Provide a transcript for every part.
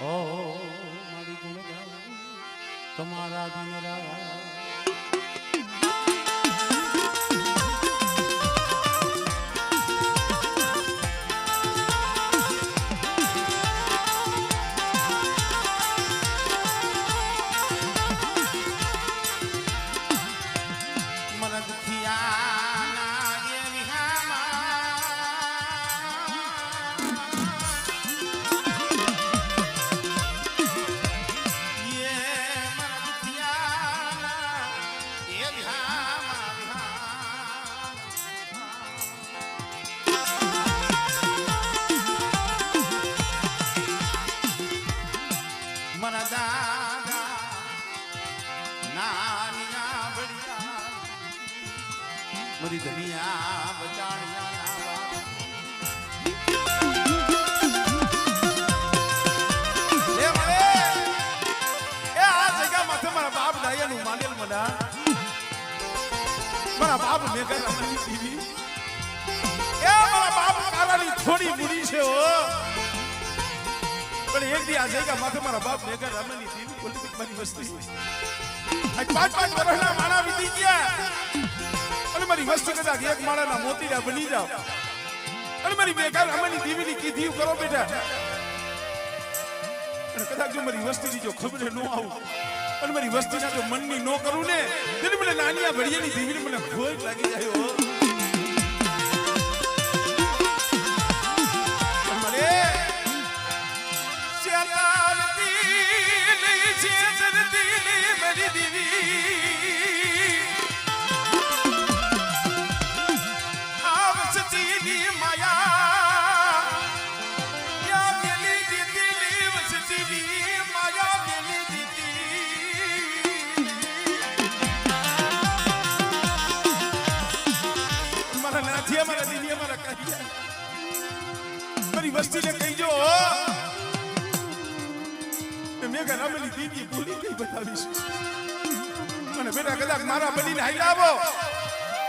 ઓ મારી ગુણ ગાવું તમારા દિનરા મારી દુનિયા બચાણિયા લે મને એ આ જગ્યા માથે મારા બાપ ડાયાનું માંડેલ મડા મારા બાપ મેઘર અમારી દીવી એ મારા બાપ કારાની થોડી બુડી છે હો પણ એક દી આ જગ્યા માથે મારા બાપ મેઘર અમારી દીવી બોલી મારી વસ્તી આજ 5 વર્ષના માણા વીતી ગયા અને મારી વસ્તી કદાચ એક માળાના મોતીડા બની જાવ અને મારી બેકાર અમારી દીવીની કીધી કરો બેટા અને કદાચ જો મારી વસ્તીની જો ખબર ન આવું અને મારી વસ્તીના જો મનની ન કરું ને તેને મને નાનિયા ભડિયાની દીવીને મને ભોય લાગી જાય હો મને શેતાનતી લઈ છે ધરતી મારી દીવી વસ્તી ને કહીજો મેં રમેલી દીદી ભૂલી ગઈ બતાવીશ અને બેટા કદાચ મારા બનીને હાઈલા આવો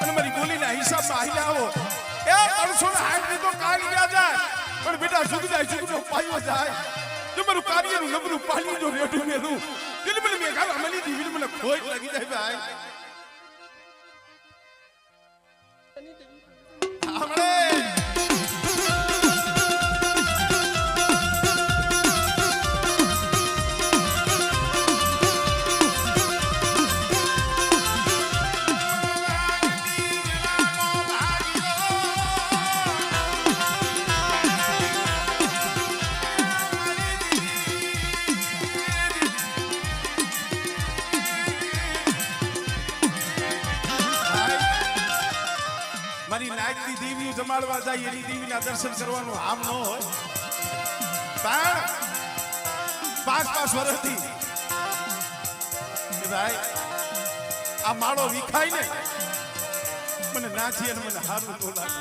અને મારી બોલીના હિસાબમાં હાઈલા આવો એ 360 ની તો કાઢી જાય પણ બેટા સુગનો પાયો જાય જો મારું કાર્યનું નબરું પાણી જો રેડું ને રું દિલ મને મેં રમેલી દીદી મને ખોટ લાગી જાય ભાઈ આપણે મારી નાયકની દેવી જમાડવા જાય એની દેવીના દર્શન કરવાનું આમ ન હોય પણ 5 વર્ષથી ભાઈ આ માળો વિખાય ને મને નાચી અને મને હારું તો લાગે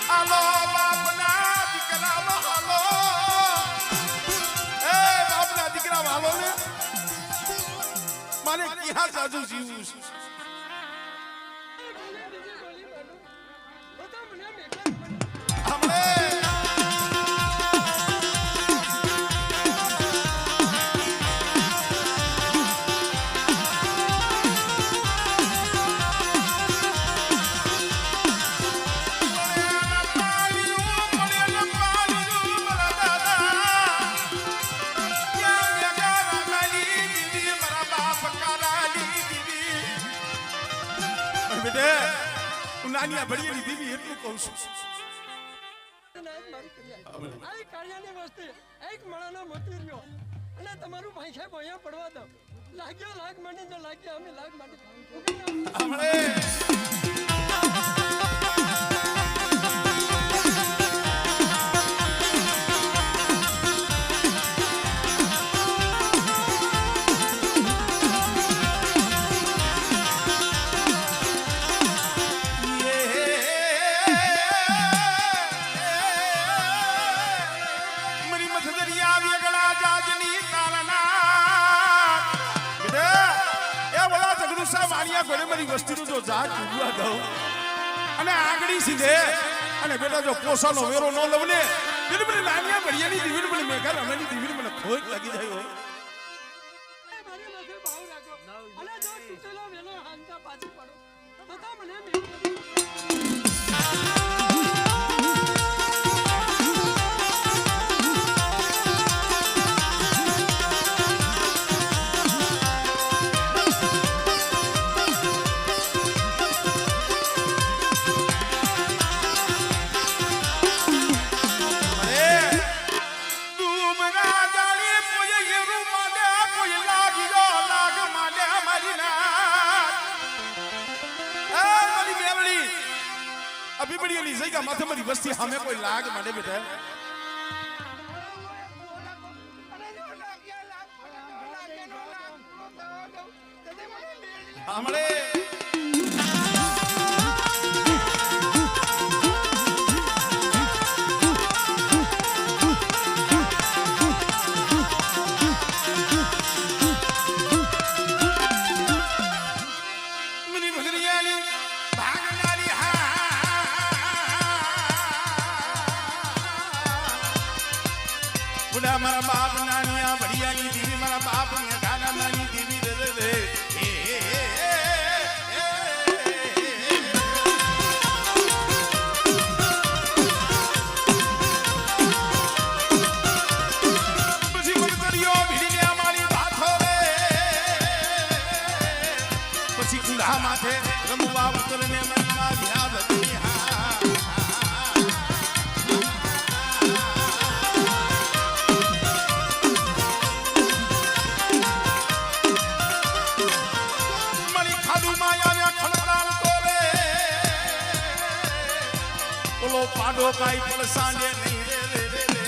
હાલો બાપના દીકરા હાલો એ બાપના દીકરા હાલો ને મારે ક્યાં જાજુ જીવું છે નાનિયા ભડિયાની દીવી એટલું કહું છું આ કાર્યની વસ્તી એક માળાનો મોતી રહ્યો અને તમારું ભાઈ ભોયા પડવા દો લાગ્યો લાગ મને જો લાગ્યો અમે લાગ માટે મારી વસ્તીનું જો જાત ઉગવા દઉં અને આગળી સીધે અને બેટા જો પોસાનો વેરો ન લવ ને મને નાનિયા બળિયાની દીવીને મને મેઘા રમેની દીવીને મને ખોટ લાગી જાય હો. એ મારી માથે ભાવ રાખો અને જો તૂટેલો વેલો હાંતા પાછી પડો તો તો મને મેળ અભી બડી એની જગ્યા માથે મારી વસ્તી સામે કોઈ લાગ માંડે બેટા હમણે મારા બાપ નાનિયા બળિયાની દીવી મારા બાપ ને ગાના નાની દીવી રે રે રે પછી મરતરિયો ભીડીને અમારી બાથો રે પછી કુંડા માથે રમવા ઉતરને મનમાં ધ્યા બધી પાડો કાઈ પણ સાંજે નહીં રે રે રે રે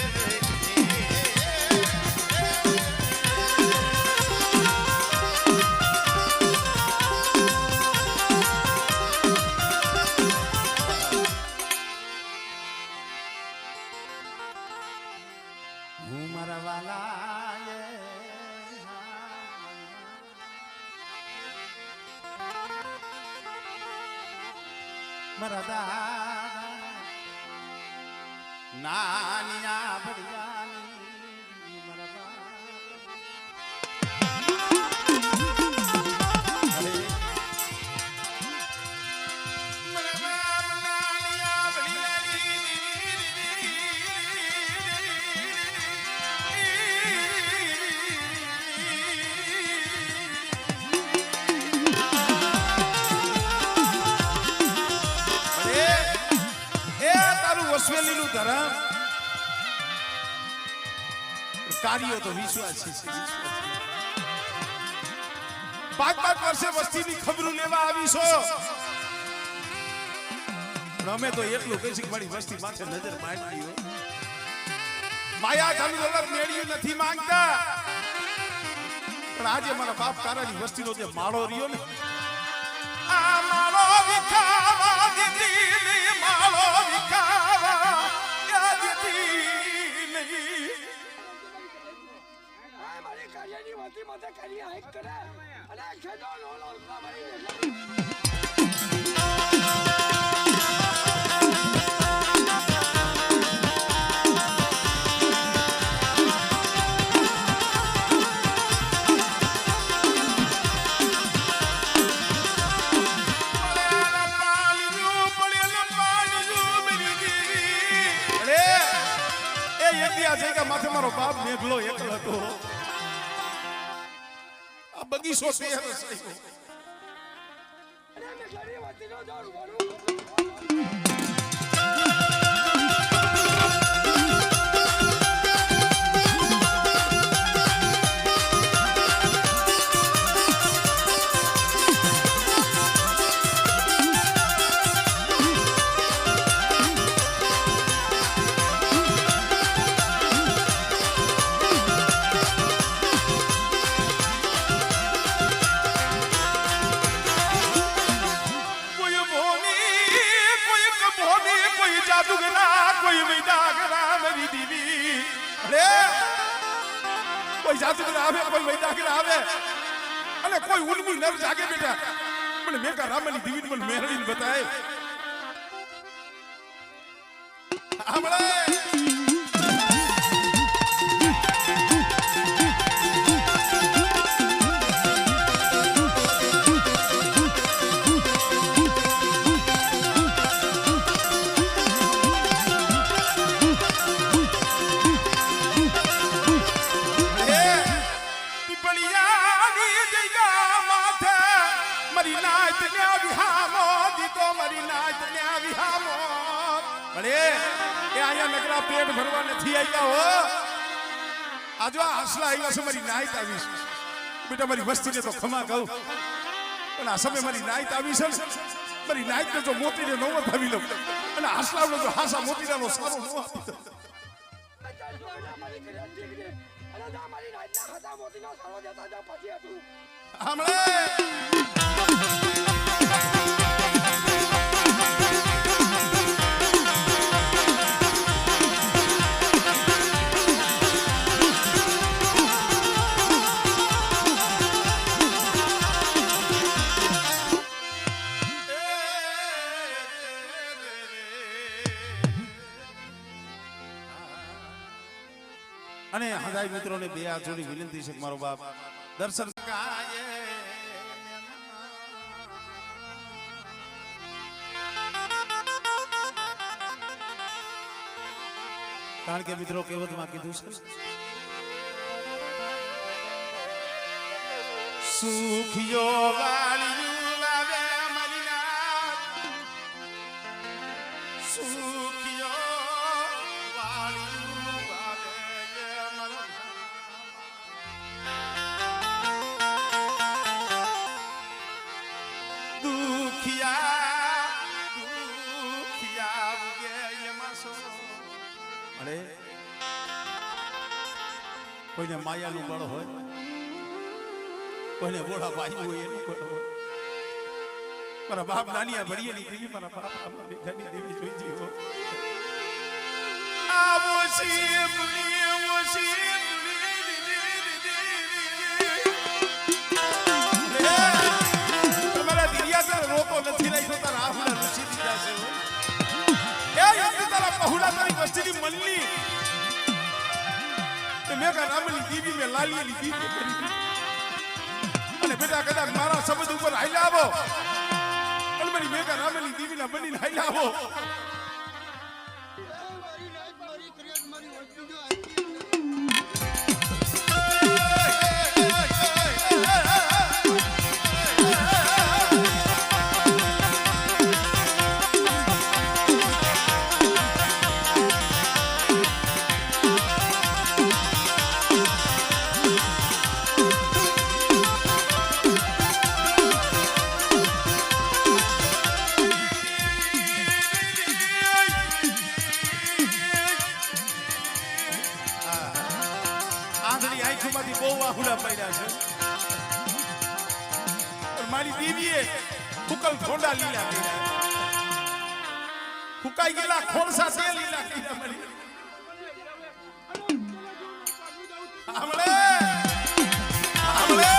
હું મારા વાલા મારા દાદા નાનિયા બળિયાની મારા બાપ નાનિયા વસવેલીનું ધરમ કાર્યો તો વિશ્વાસી છે 5 વર્ષે વસ્તીની ખબરું લેવા આવીશો અમે તો એટલું કહીશું કે મારી વસ્તી માથે નજર માંડી હો માયા ધન દોલત મેળ્યું નથી માંગતા પણ આજે મારા બાપ તારાની વસ્તીનો જે માળો રહ્યો ને આ માળો વિખાવા દીધી માળો વિખાવા યાદતી નહીં આ મારી કાર્યની વાતી માથે કરી હાઈક કરે અને ખેડો લોલો મારી માથે મારો બાપ મેઘલો એકલો હતો આ બગીચો છે અરે મે ઘરે વાતી નો જાઉં વાળું કોઈ જાદુગર આવે કોઈ વૈદાગર આવે અને કોઈ ઉન્મી નર જાગે બેટા મને મેઘા રામની દીવી મને મેરડીને બતાય આમળે અરે એ અહીંયા નકરા પેટ ભરવા નથી આવ્યા હો આજો આ હસલા આવ્યા છે મારી નાઈટ આવી છે બેટા મારી વસ્તીને તો ખમા કહું પણ આ સમય મારી નાઈટ આવી છે ને મારી નાઈટ ને જો મોતીને ન વધાવી લઉં અને હસલાવનો જો હાસા મોતીરાનો સારો ન આપી દઉં અને હદાય મિત્રોને બે હાથ જોડી વિનંતી છે કે મારો બાપ દર્શન કારણ કે મિત્રો કહેવતમાં કીધું છે સુખિયો વાળ્યું આવે મરીના સુખિયો કોઈને માયાનું બળ હોય કોઈને બોળા ભાઈ હોય એનું બળ હોય મારા બાપ નાનિયા ભરીએની દેવી મારા બાપ આમાની ઘરની દેવી જોઈતી હો આવો તમારા દિરિયા રોતો નથી રાખ્યો તારા આહુડા ઋષિ દીધા છે એ યંત્ર તારા પહુડા તારી વસ્તીની મલ્લી મેં કા રામની દીવી મે લાલીની દીવી કરી અને બેટા કદાચ મારા શબ્દ ઉપર હાઈલા આવો અને મારી મેં કા રામની દીવીના બનીને હાઈલા આવો મારી નાઈટ મારી ક્રિયાત મારી વસ્તુ જો મારી દીવીએ ફૂકલ ખોંડા લીલા કર્યા ફૂકાઈ ગયેલા ખોણસા તે લીલા કર્યા મારી આમળે આમળે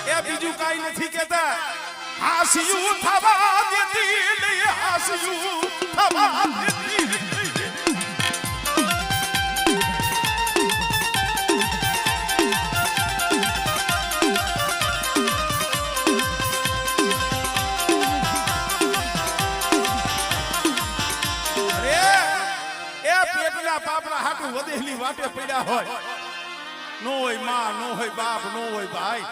એ બીજું કાઈ નથી કહેતા હાસ્યું થવા દેતી નહીં હાસ્યું થવા દેતી બાપના હાટું વધેલી વાટે પડ્યા હોય નો હોય માં નો હોય બાપ નો હોય ભાઈ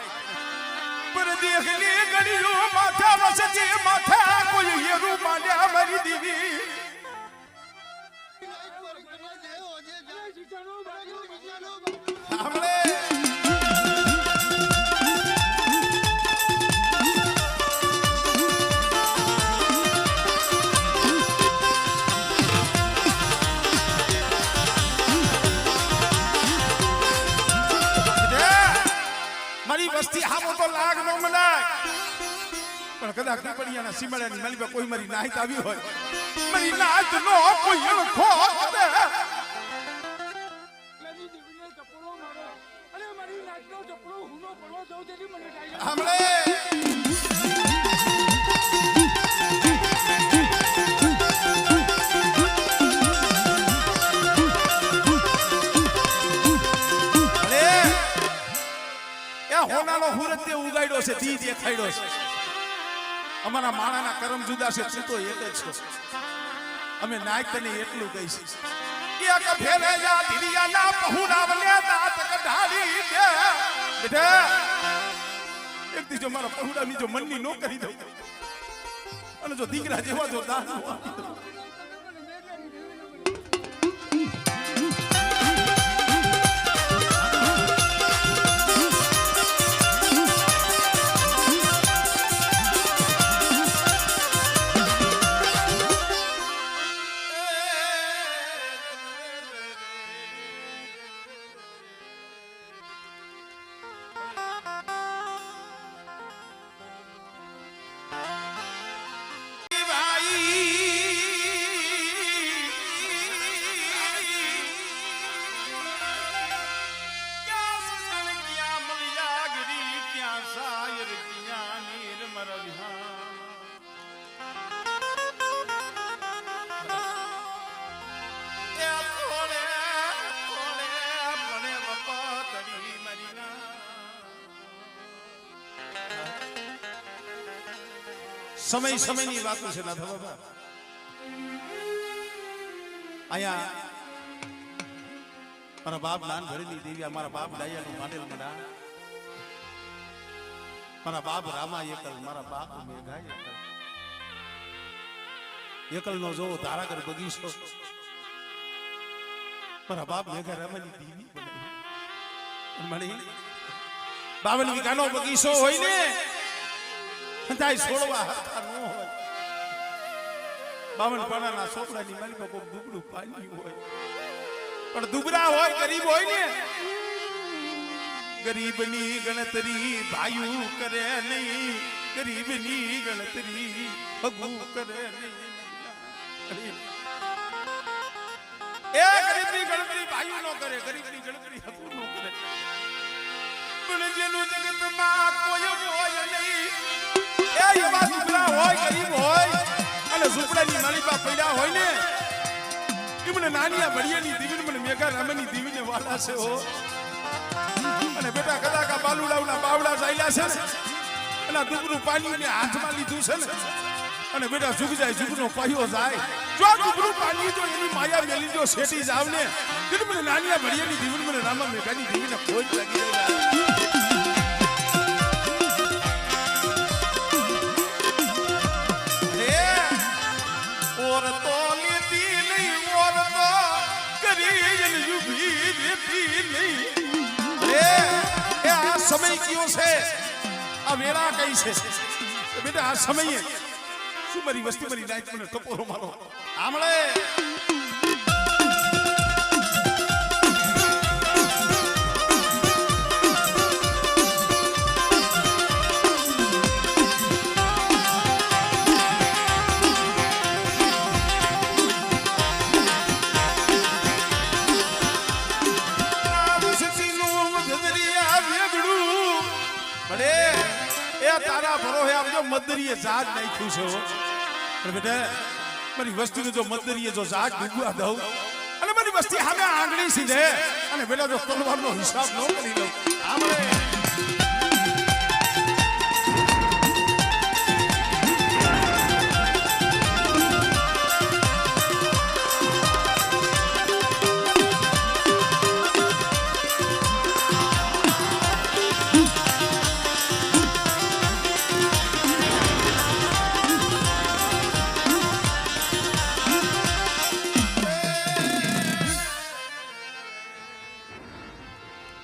પર દેખલી ગડીઓ માથા વસજે માથા કોઈ હેરું માંડ્યા મારી દીવી આપણે વસ્તી હામો તો લાગ નો મનાય પણ કદાચ પીપળિયાના સીમાડાની માલી પર કોઈ મારી નાઈત આવી હોય મારી નાઈત નો કોઈ અણખો દે મેરી દીવીને ચપળો મારો અને મારી નાઈટનો ચપળો હુનો પડવો દઉં તેની મને કાઈ હમણે હોનાનો હુરત તે ઉગાડ્યો છે દી દેખાડ્યો છે અમારા માણાના કરમ જુદા છે તું તો એક જ છો અમે નાઈક તને એટલું કહીશ એક ફેરે જા ધીરિયાના પહુરાવને દાંત કઢાડી દે બેટા એક દી જો મારા પહુરાની જો મનની નો કરી દઉં અને જો દીકરા જેવા જો દાન આપી દઉં સમય સમયની વાતો છે ના બાબા અહીંયા મારા બાપ નાન ભરેલી દેવી મારા બાપ ડાયાનું માંડેલ મડા મારા બાપ રામા એકલ મારા બાપ મેઘા એકલ નો જો તારાગર બગીચો મારા બાપ મેઘા રામાની દેવી મળી 52 વીઘાનો બગીચો હોય ને તાઈ છોડવા હતા નો હોય 52 પાણાના છોકરાની માલિકો કોઈ દુબળું પાણી હોય પણ દુબરા હોય ગરીબ હોય ને ગરીબની ગણતરી ભાઈઓ કરે નહીં ગરીબની ગણતરી ભગુ કરે નહીં એ ગરીબની ગણતરી ભાઈઓ નો કરે ગરીબની ગણતરી ભગુ નો કરે પણ જેનું જગતમાં કોઈ હોય નહીં એ એવા દુબળા હોય ગરીબ હોય અને ઝૂંપડાની માલિકા પડ્યા હોય ને કે મને નાનિયા ભડિયાની દીવીને મને મેઘા રામની દીવીને વાલા છે હો અને બેટા કદાકા બાલુડાવના બાવડા ચાલ્યા છે ને અને દુબરું પાણીને હાથમાં લીધું છે ને અને બેટા ઝુક જાય ઝુકનો પાયો જાય જો દુબરું પાણી જો એની માયા મેલી જો શેટી જાવ ને કે મને નાનિયા ભડિયાની દીવીને મને રામા મેઘાની દીવીને ખોજ લાગી और तो लेती नहीं और तो करीन युभी देती नहीं ए आ समय क्यों છે આ વેળા કઈ છે બેટા આ સમયે શું મારી વસ્તી મારી નાઈટ મને ટપોરો મારો આમળે તારા ભરોહે આપજો મદરીએ જાજ નાખ્યું છે પણ બેટા મારી વસ્તીને જો મદરીએ જો જાજ ડૂબવા દઉં અને મારી વસ્તી સામે આંગળી સીધે અને બેટા જો તલવારનો હિસાબ ન કરી લઉં આમરે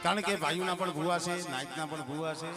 કારણ કે ભાઈઓના પણ ભૂવા છે નાયકના પણ ભૂવા છે